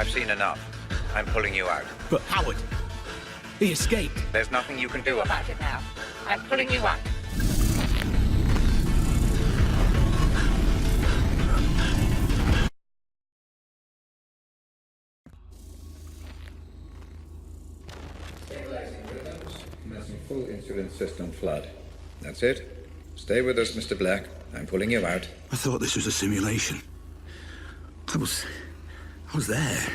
I've seen enough. I'm pulling you out. But Howard, he escaped. There's nothing you can do about it now. I'm pulling you out. Stabilizing rhythms, commencing full insulin system flood. That's it. Stay with us, Mr. Black. I'm pulling you out. I thought this was a simulation. I was there.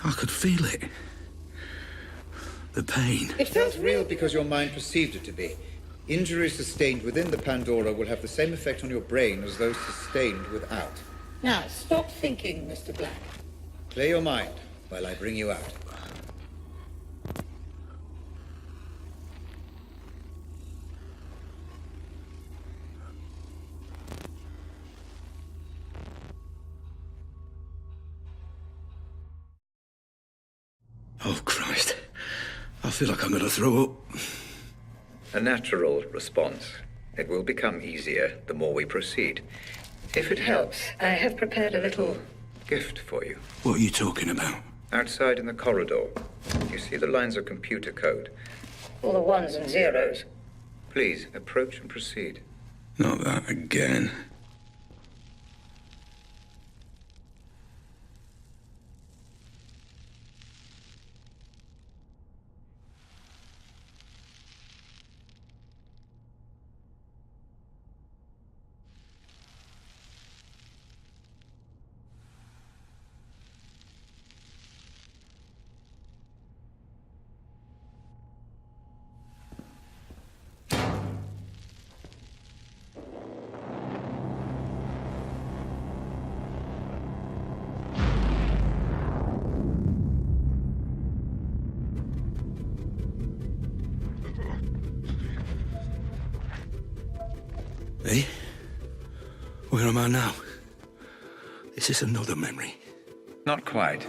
I could feel it. The pain. It felt real because your mind perceived it to be. Injuries sustained within the Pandora will have the same effect on your brain as those sustained without. Now, stop thinking, Mr. Black. Clear your mind while I bring you out. Oh, Christ. I feel like I'm gonna throw up. A natural response. It will become easier the more we proceed. If it helps, I have prepared a little... gift for you. What are you talking about? Outside in the corridor, you see the lines of computer code. all the ones and zeros. Please, approach and proceed. Not that again. Hey? Where am I now? Is this another memory? Not quite.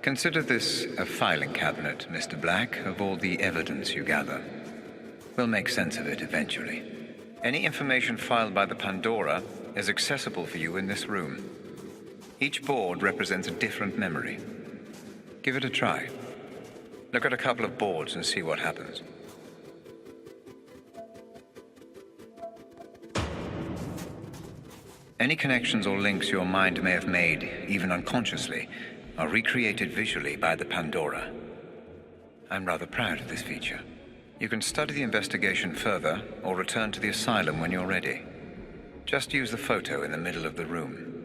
Consider this a filing cabinet, Mr. Black, of all the evidence you gather. We'll make sense of it eventually. Any information filed by the Pandora is accessible for you in this room. Each board represents a different memory. Give it a try. Look at a couple of boards and see what happens. Any connections or links your mind may have made, even unconsciously, are recreated visually by the Pandora. I'm rather proud of this feature. You can study the investigation further or return to the asylum when you're ready. Just use the photo in the middle of the room.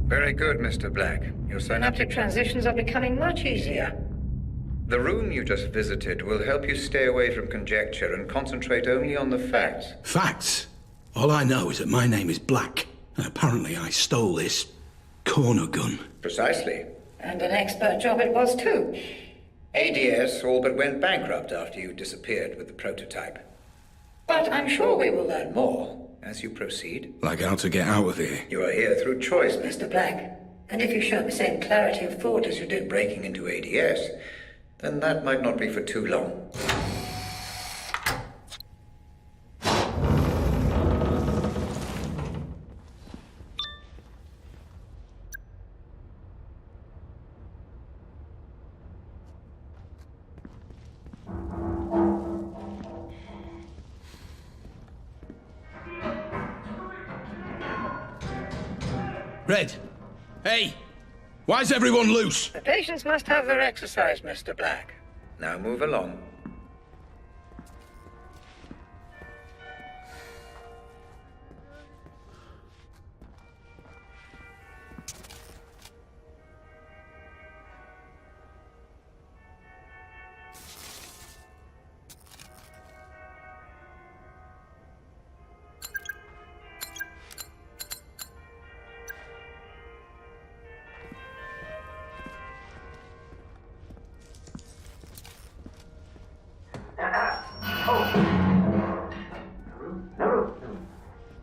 Very good, Mr. Black. Your Synaptic transitions are becoming much easier. The room you just visited will help you stay away from conjecture and concentrate only on the facts. Facts? All I know is that my name is Black, and apparently I stole this corner gun. Precisely. And an expert job it was too. ADS all but went bankrupt after you disappeared with the prototype. But I'm sure we will learn more. As you proceed. Like how to get out of here. You are here through choice, Mr. Black. And if you show the same clarity of thought as you did breaking into ADS, then that might not be for too long. Red! Hey! Why's everyone loose? The patients must have their exercise, Mr. Black. Now move along.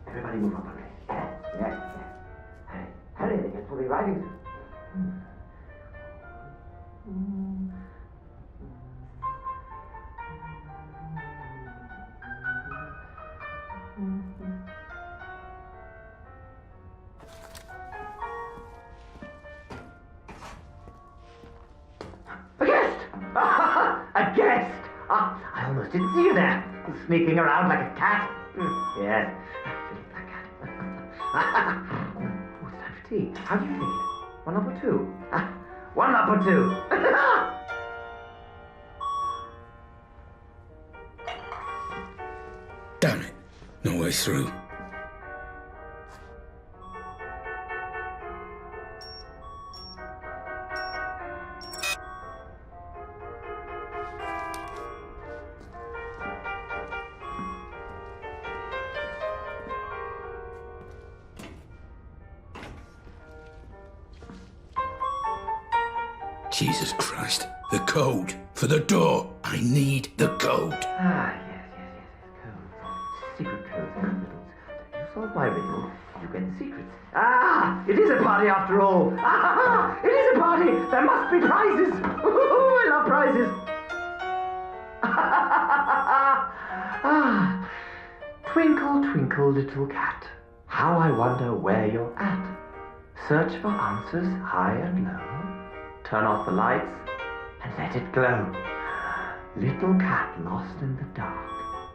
Everybody move up a bit. Yeah. Hurry, they get fully riding. I almost didn't see you there, sneaking around like a cat. Yes, little black cat. Oh, it's time for tea. How do you think it? 1 up or 2? 1 up or 2? Damn it. No way through. Jesus Christ. The code. For the door. I need the code. Yes. Codes. Secret codes and riddles. You solve my riddle, you get the secrets. It is a party after all. It is a party. There must be prizes. I love prizes. Twinkle, twinkle, little cat. How I wonder where you're at. Search for answers high and low. Turn off the lights and let it glow. Little cat lost in the dark.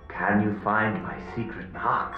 Can you find my secret marks?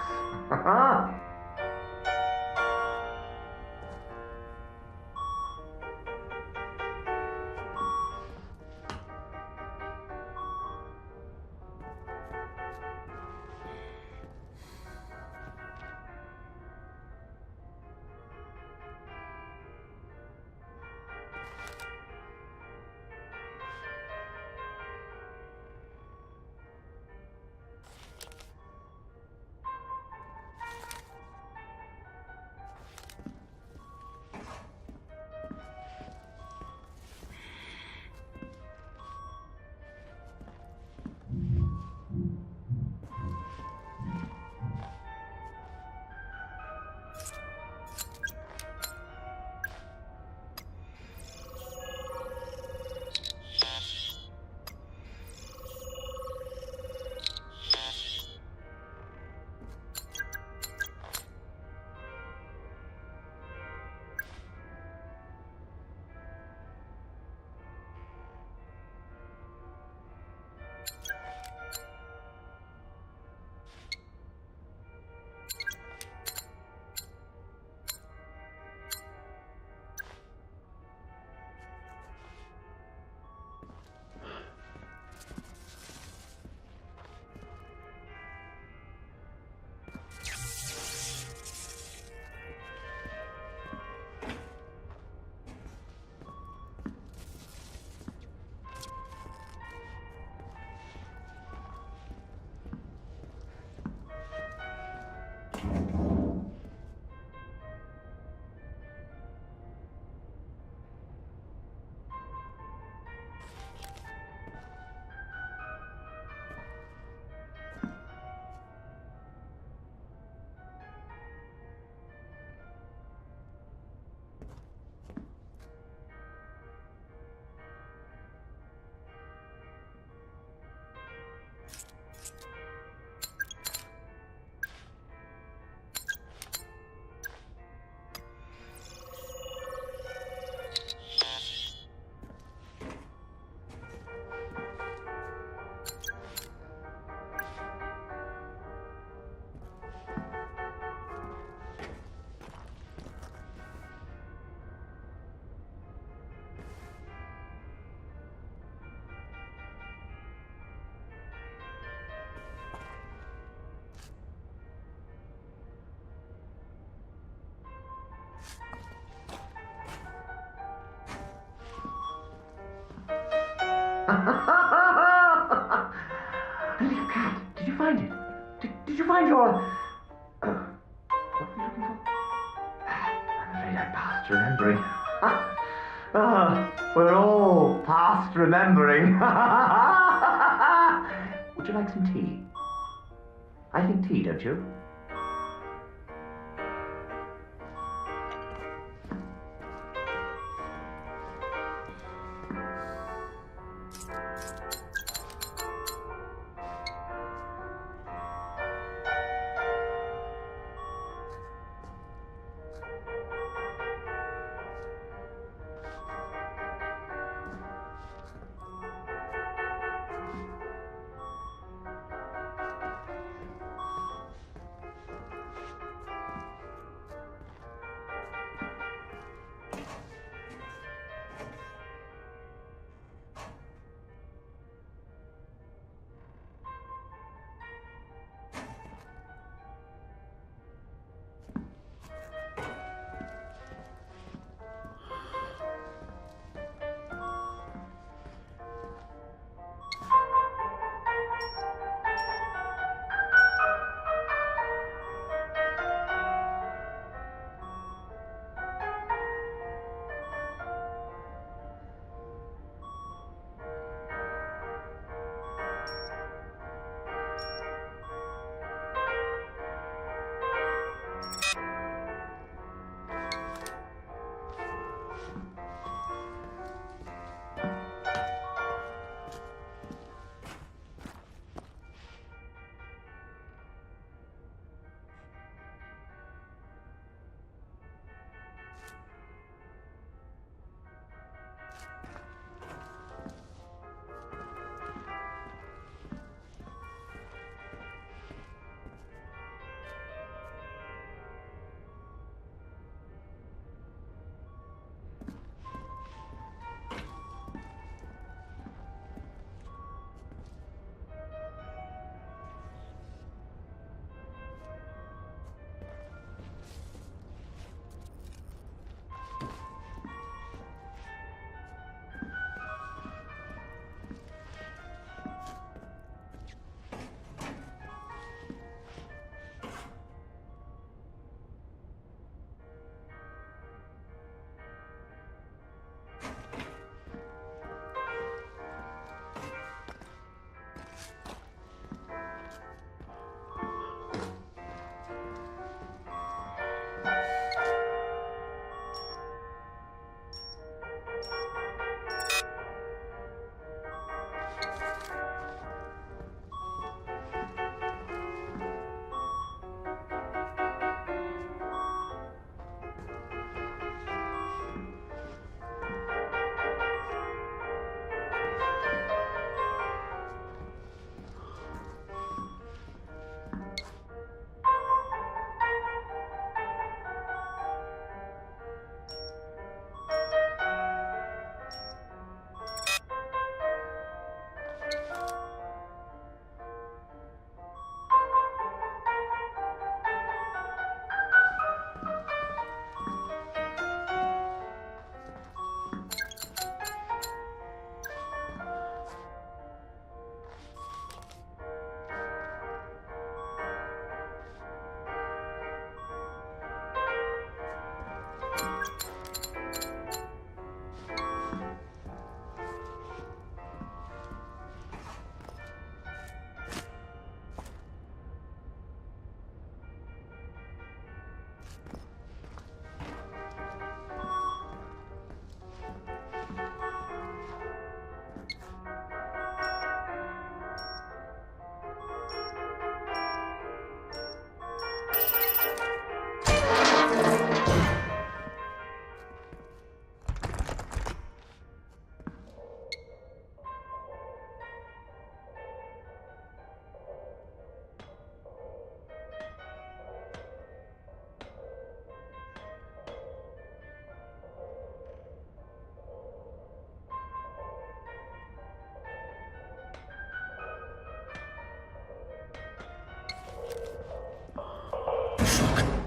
Little cat, did you find it? Did you find your... what were you looking for? I'm afraid I'm past remembering. We're all past remembering. Would you like some tea? I think tea, don't you?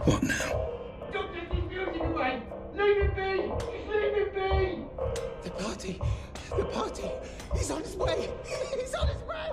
What now? Don't take his music away! Leave it be! Just leave it be! The party, he's on his way! He's on his way!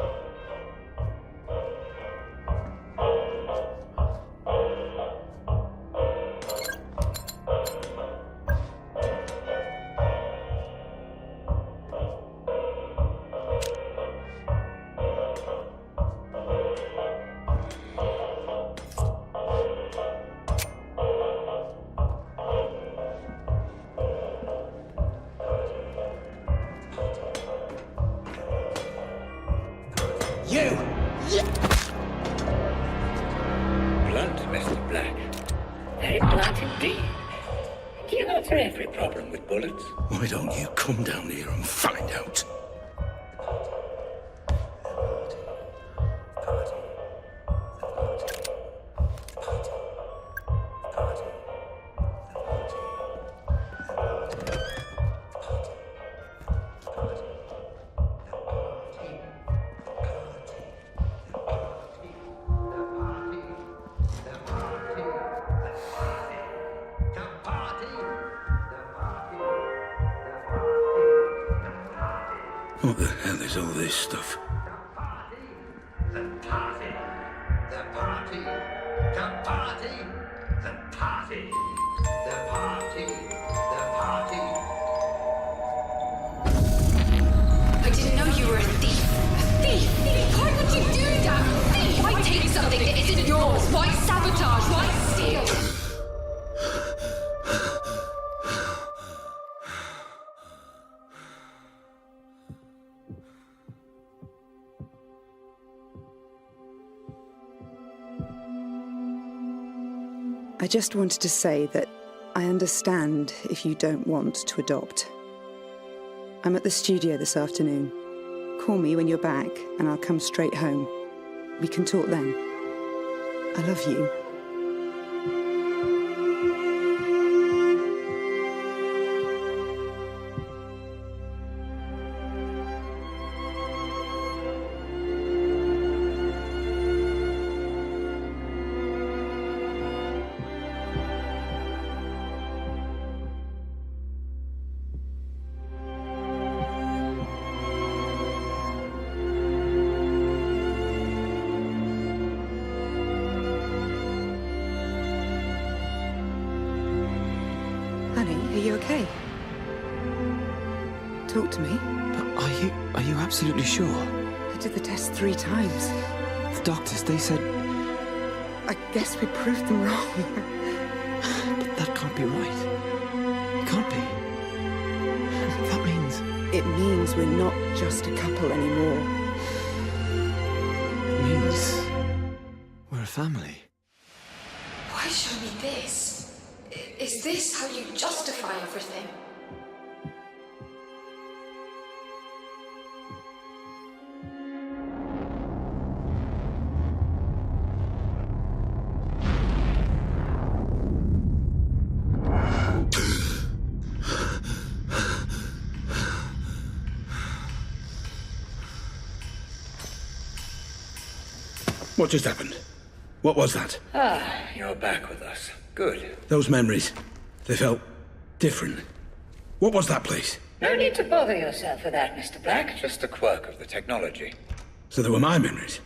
Blunt, Mr. Black. Very blunt indeed. Do you answer every problem with bullets? Why don't you come down here and find out? What the hell is all this stuff? The party, the party, the party, the party, the party, the party. I didn't know you were a thief. A thief! Why would you do that? Thief! Why take something that isn't yours? Why sabotage? Why steal? I just wanted to say that I understand if you don't want to adopt. I'm at the studio this afternoon. Call me when you're back and I'll come straight home. We can talk then. I love you. Honey, are you okay? Talk to me. But are you absolutely sure? I did the test 3 times. The doctors, they said... I guess we proved them wrong. But that can't be right. It can't be. That means... It means we're not just a couple anymore. It means... we're a family. Why show me this? Is this how you justify everything? What just happened? What was that? Ah, you're back with us. Good. Those memories, they felt different. What was that place? No need to bother yourself with that, Mr. Black. Just a quirk of the technology. So they were my memories.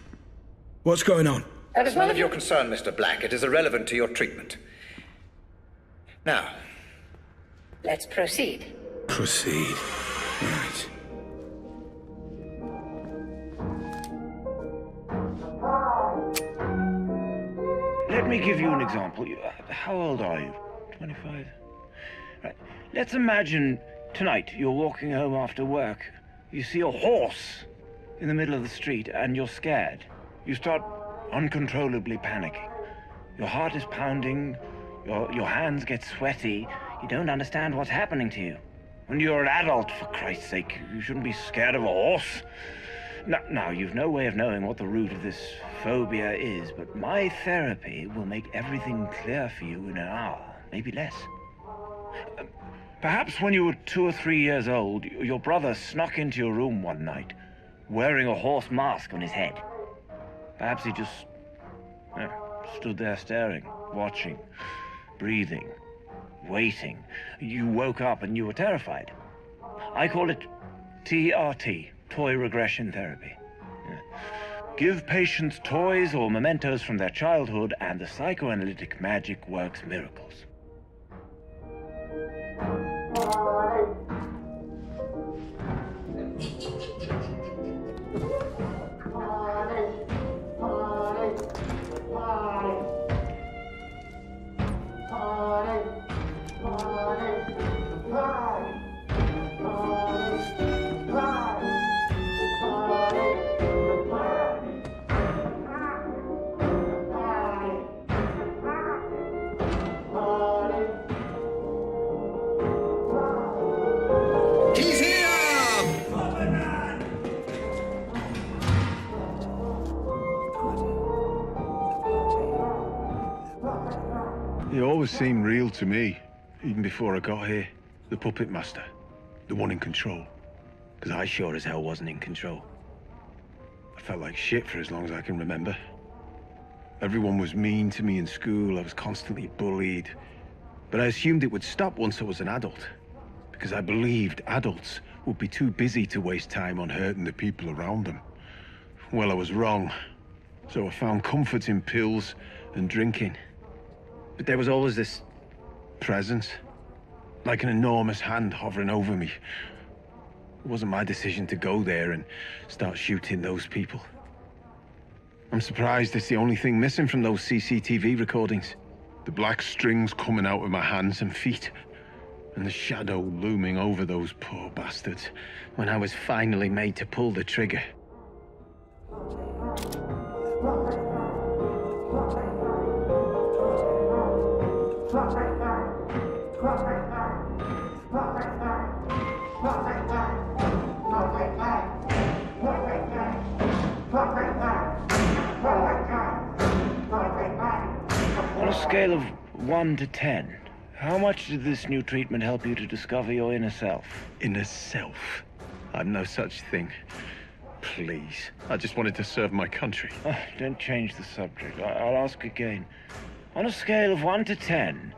What's going on? That is none of your concern, Mr. Black. It is irrelevant to your treatment. Now, let's proceed. Proceed. Right. Let me give you an example. How old are you? 25? Right. Let's imagine tonight you're walking home after work. You see a horse in the middle of the street and you're scared. You start uncontrollably panicking. Your heart is pounding, your hands get sweaty. You don't understand what's happening to you. When you're an adult, for Christ's sake, you shouldn't be scared of a horse. Now, you've no way of knowing what the root of this phobia is, but my therapy will make everything clear for you in an hour, maybe less. Perhaps when you were 2 or 3 years old, your brother snuck into your room one night, wearing a horse mask on his head. Perhaps he just stood there staring, watching, breathing, waiting. You woke up and you were terrified. I call it TRT, toy regression therapy. Yeah. Give patients toys or mementos from their childhood, and the psychoanalytic magic works miracles. He always seemed real to me, even before I got here. The puppet master, the one in control. Because I sure as hell wasn't in control. I felt like shit for as long as I can remember. Everyone was mean to me in school, I was constantly bullied. But I assumed it would stop once I was an adult. Because I believed adults would be too busy to waste time on hurting the people around them. Well, I was wrong. So I found comfort in pills and drinking. But there was always this presence, like an enormous hand hovering over me. It wasn't my decision to go there and start shooting those people. I'm surprised it's the only thing missing from those CCTV recordings. The black strings coming out of my hands and feet, and the shadow looming over those poor bastards when I was finally made to pull the trigger. On a scale of 1 to 10, how much did this new treatment help you to discover your inner self? Inner self? I'm no such thing. Please. I just wanted to serve my country. Oh, don't change the subject. I'll ask again. On a scale of 1 to 10...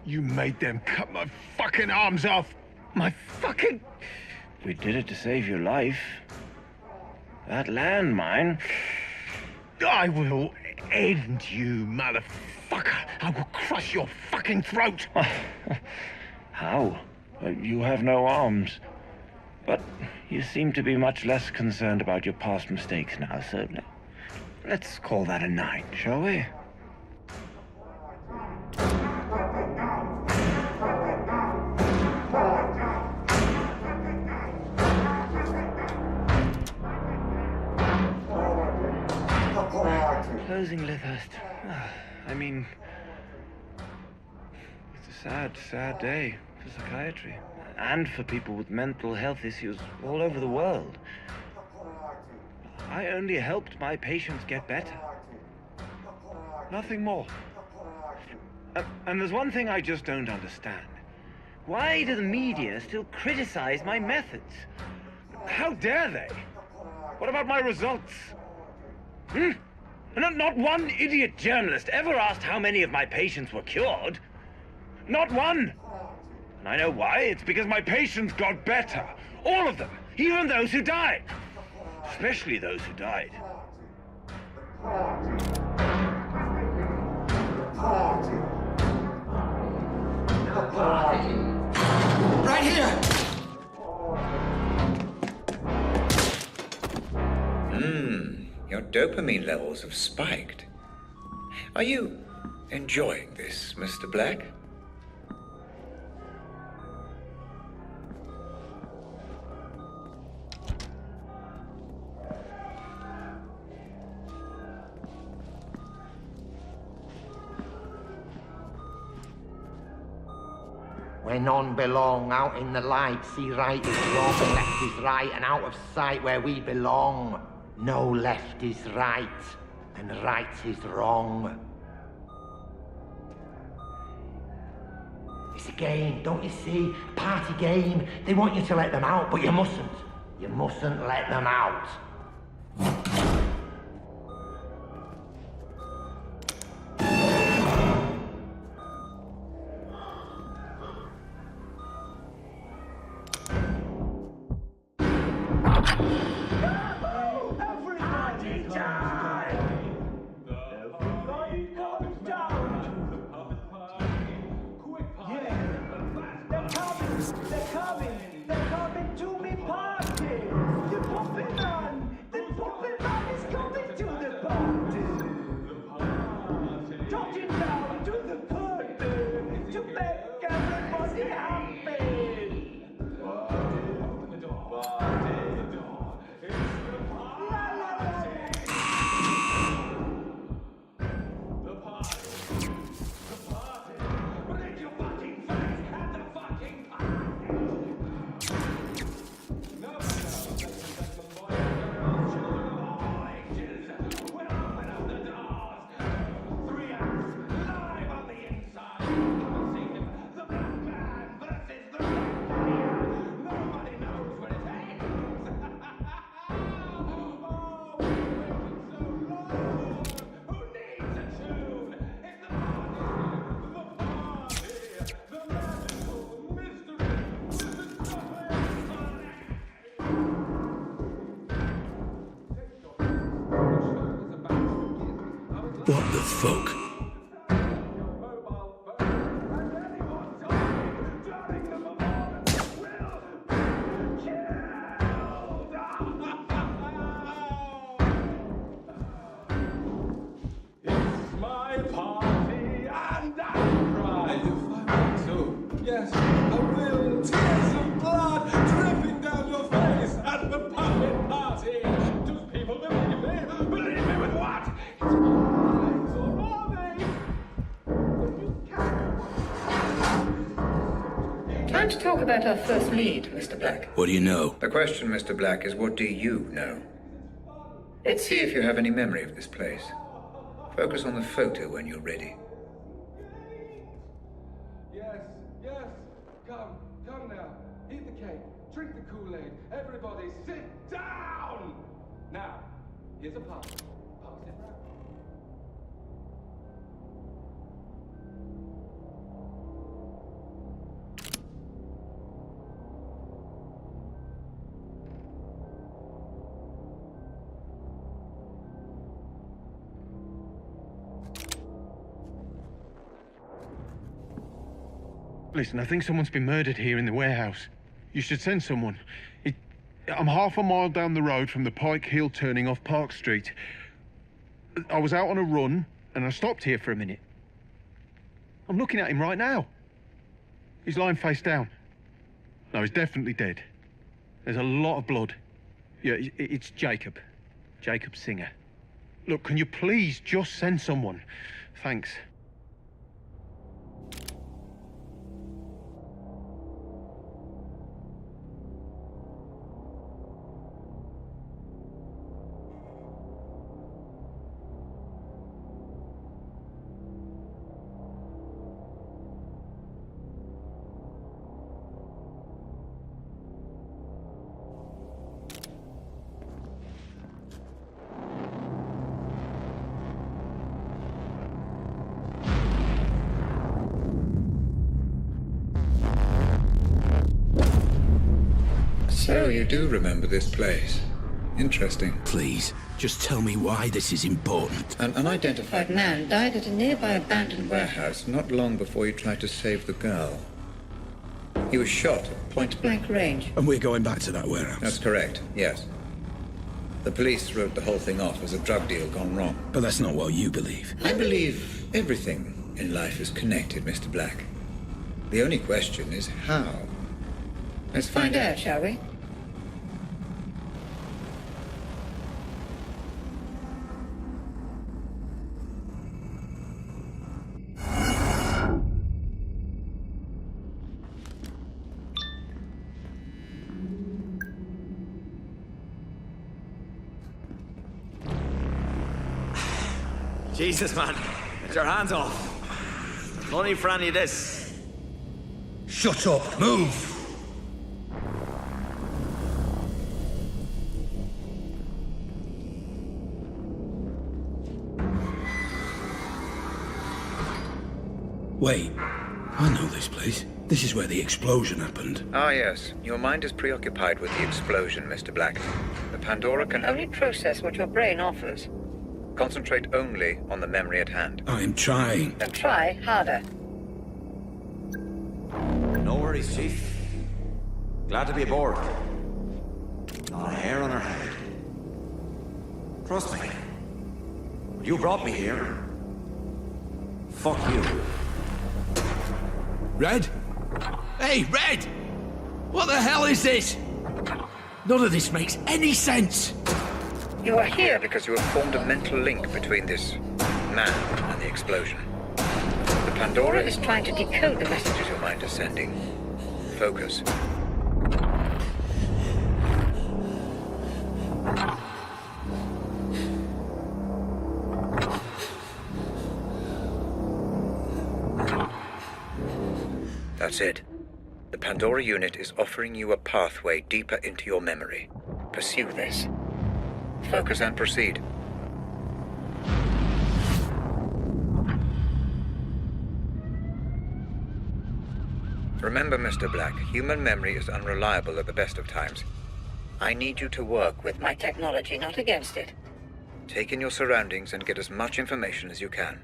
You made them cut my fucking arms off! My fucking... We did it to save your life. That landmine... I will end you, motherfucker! I will crush your fucking throat! How? You have no arms. But you seem to be much less concerned about your past mistakes now, so let's call that a 9, shall we? Closing Lythurst. I mean, it's a sad, sad day for psychiatry. And for people with mental health issues all over the world. I only helped my patients get better. Nothing more. And there's one thing I just don't understand. Why do the media still criticize my methods? How dare they? What about my results? Not one idiot journalist ever asked how many of my patients were cured. Not one! And I know why. It's because my patients got better. All of them. Even those who died. Especially those who died. Right here! Your dopamine levels have spiked. Are you enjoying this, Mr. Black? Where none belong, out in the light, see right is wrong, and left is right, and out of sight where we belong. No left is right, and right is wrong. It's a game, don't you see? A party game. They want you to let them out, but you mustn't. You mustn't let them out. What the fuck? Yes, I will. Tears of blood dripping down your face at the puppet party. Do people believe me? Believe me with what? It's lies, or are they? Time to talk about our first lead, Mr. Black. What do you know? The question, Mr. Black, is what do you know? Let's see if you have any memory of this place. Focus on the photo when you're ready. Yes, come now. Eat the cake, drink the Kool-Aid. Everybody sit down! Now, here's a pass. Pass it round. Listen, I think someone's been murdered here in the warehouse. You should send someone. I'm half a mile down the road from the Pike Hill turning off Park Street. I was out on a run, and I stopped here for a minute. I'm looking at him right now. He's lying face down. No, he's definitely dead. There's a lot of blood. Yeah, it's Jacob. Jacob Singer. Look, can you please just send someone? Thanks. So you do remember this place. Interesting. Please, just tell me why this is important. An unidentified Man died at a nearby abandoned warehouse not long before you tried to save the girl. He was shot at point-blank range. And we're going back to that warehouse? That's correct, yes. The police wrote the whole thing off as a drug deal gone wrong. But that's not what you believe. I believe everything in life is connected, Mr. Black. The only question is how. Let's find out, shall we? Jesus, man. Get your hands off. No need for any of this. Shut up. Move. Wait. I know this place. This is where the explosion happened. Ah, yes. Your mind is preoccupied with the explosion, Mr. Black. The Pandora can only process what your brain offers. Concentrate only on the memory at hand. I am trying. Then try harder. No worries, Chief. Glad to be aboard. Not a hair on her head. Trust me. You brought me here. Fuck you. Red? Hey, Red! What the hell is this? None of this makes any sense. You are here because you have formed a mental link between this man and the explosion. The Pandora is trying to decode the messages your mind is sending. Focus. That's it. The Pandora unit is offering you a pathway deeper into your memory. Pursue this. Focus and proceed. Remember, Mr. Black, human memory is unreliable at the best of times. I need you to work with my technology, not against it. Take in your surroundings and get as much information as you can.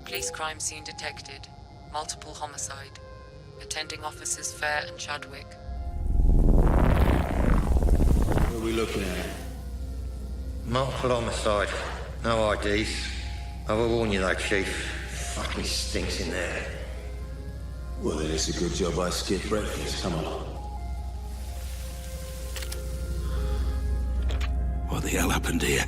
Police crime scene detected. Multiple homicide. Attending officers Fair and Chadwick. What are we looking at? Multiple homicide. No IDs. I will warn you though, Chief. Fucking stinks in there. Well, then it's a good job I skipped breakfast. Come on. What the hell happened here?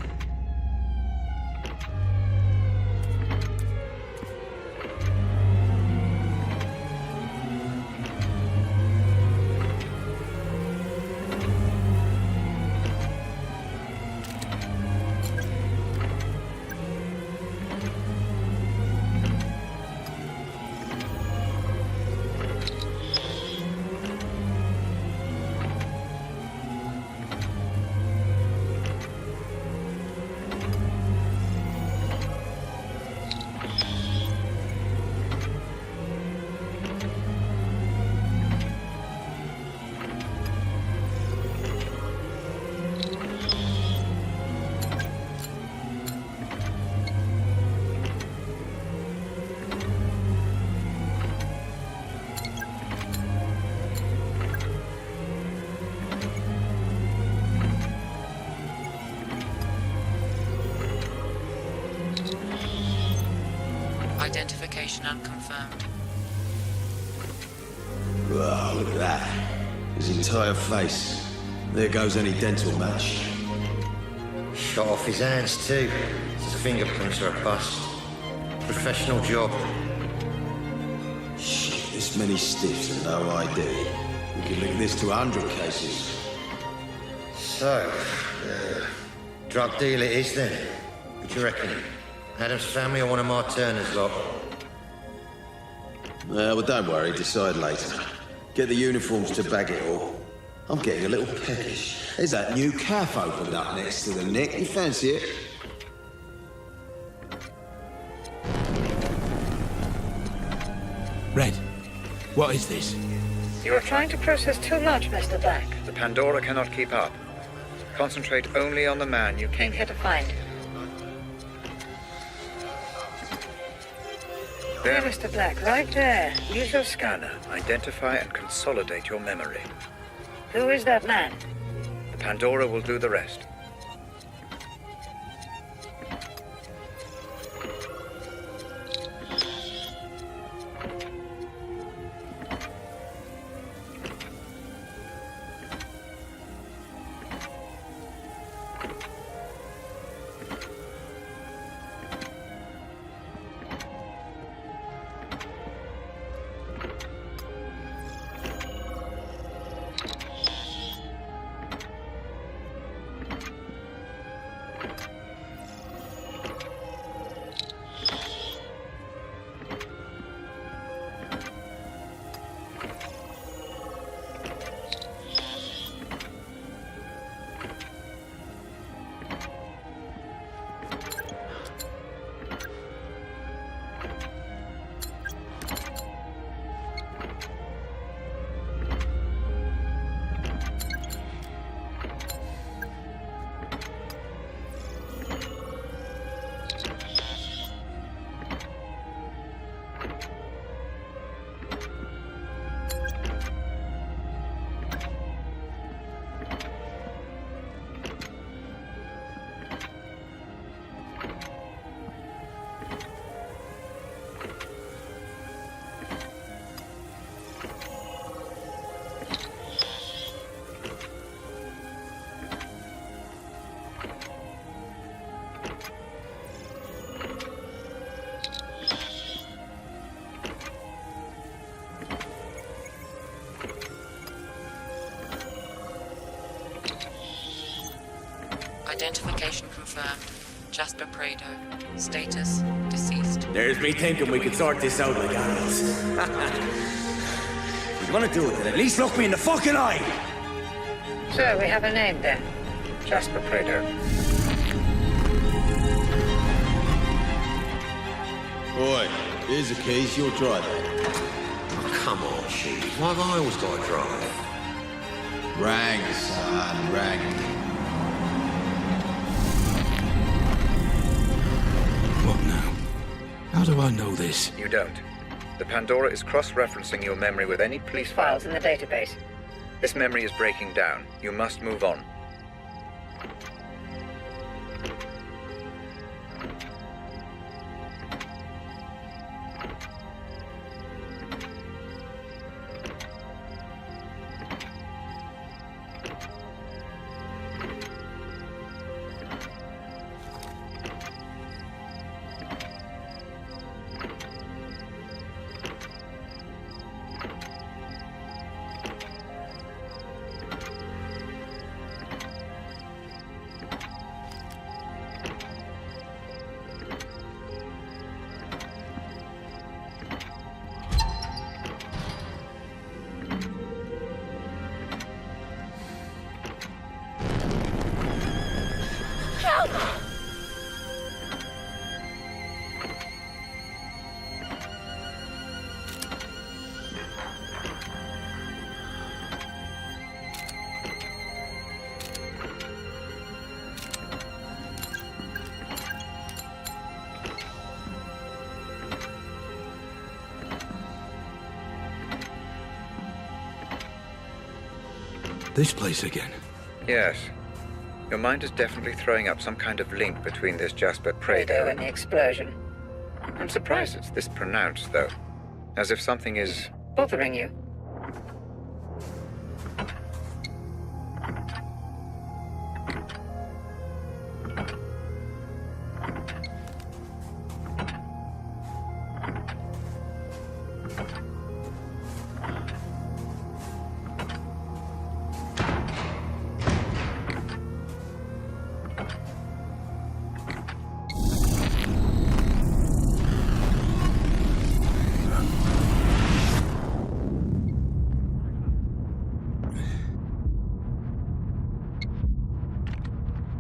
Identification unconfirmed. Wow, look at that. His entire face. There goes any dental match. Shot off his hands too. His fingerprints are a bust. Professional job. Shit, this many stiffs and no ID. We could link this to 100 cases. So, drug deal it is then. What do you reckon? Adam's family or one of my Turner's lot? Well, don't worry, decide later. Get the uniforms to bag it all. I'm getting a little peckish. There's that new cafe opened up next to the Nick. You fancy it? Red, what is this? You are trying to process too much, Mr. Black. The Pandora cannot keep up. Concentrate only on the man you came here to find. There, Mr. Black, right there. Use your scanner. Identify and consolidate your memory. Who is that man? The Pandora will do the rest. Identification confirmed. Jasper PRADO. Status, deceased. There's me thinking we could sort this out like animals. If you want to do it, then at least look me in the fucking eye! So, we have a name then. Jasper PRADO. Boy, here's the keys, you'll drive it. Oh, come on, Sheedy. Why have I always got to drive? Rang, son, rang. What now? How do I know this? You don't. The Pandora is cross-referencing your memory with any police Files in the database. This memory is breaking down. You must move on. This place again? Yes. Your mind is definitely throwing up some kind of link between this Jasper PRADO and the explosion. I'm surprised it's this pronounced, though. As if something is... bothering you.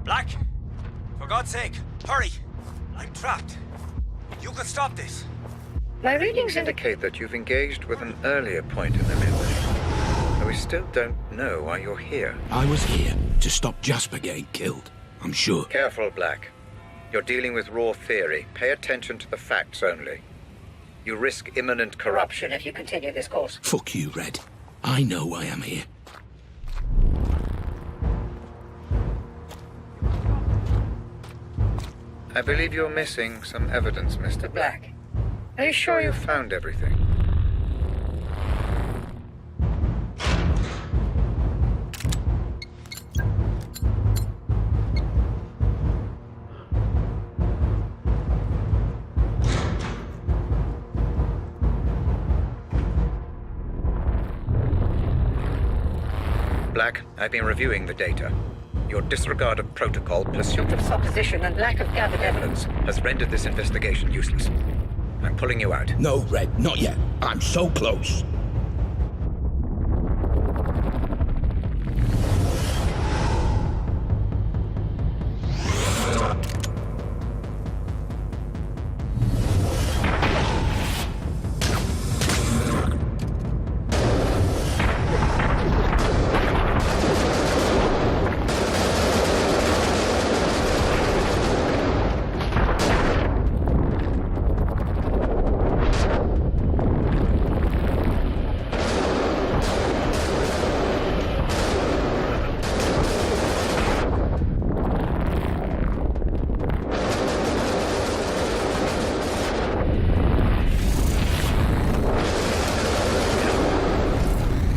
Black! For God's sake, hurry! I'm trapped. You can stop this. My readings indicate that you've engaged with an earlier point in the memory. But we still don't know why you're here. I was here to stop Jasper getting killed, I'm sure. Careful, Black. You're dealing with raw theory. Pay attention to the facts only. You risk imminent corruption if you continue this course. Fuck you, Red. I know why I'm here. I believe you're missing some evidence, Mr. Black. Are you sure you found everything? Black, I've been reviewing the data. Your disregard of protocol, pursuit of supposition, and lack of gathered evidence has rendered this investigation useless. I'm pulling you out. No, Red, not yet. I'm so close.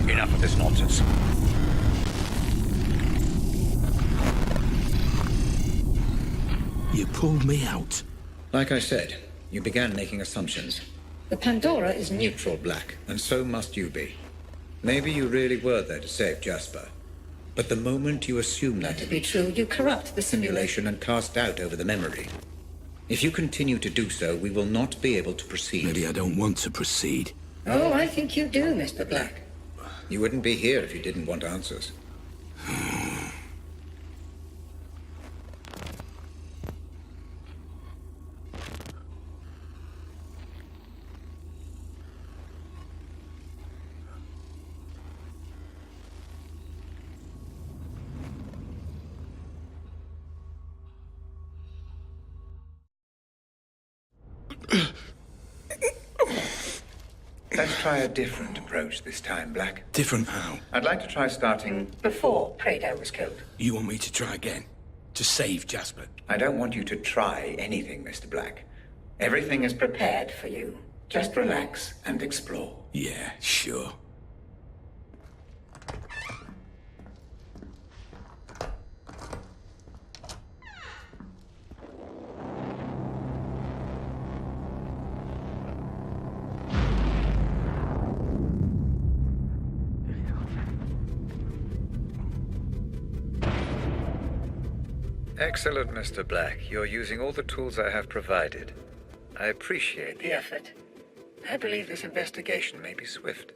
Enough of this nonsense. You pulled me out. Like I said, you began making assumptions. The Pandora is Neutral, Black, and so must you be. Maybe you really were there to save Jasper. But the moment you assume that to be true, you corrupt the simulation and cast doubt over the memory. If you continue to do so, we will not be able to proceed. Maybe I don't want to proceed. Oh, I think you do, Mr. Black. You wouldn't be here if you didn't want answers. Let's try a different approach this time, Black. Different how? I'd like to try starting before PRADO was killed. You want me to try again? To save Jasper? I don't want you to try anything, Mr. Black. Everything is prepared for you. Just relax and explore. Yeah, sure. Excellent, Mr. Black. You're using all the tools I have provided. I appreciate the effort. I believe this investigation may be swift.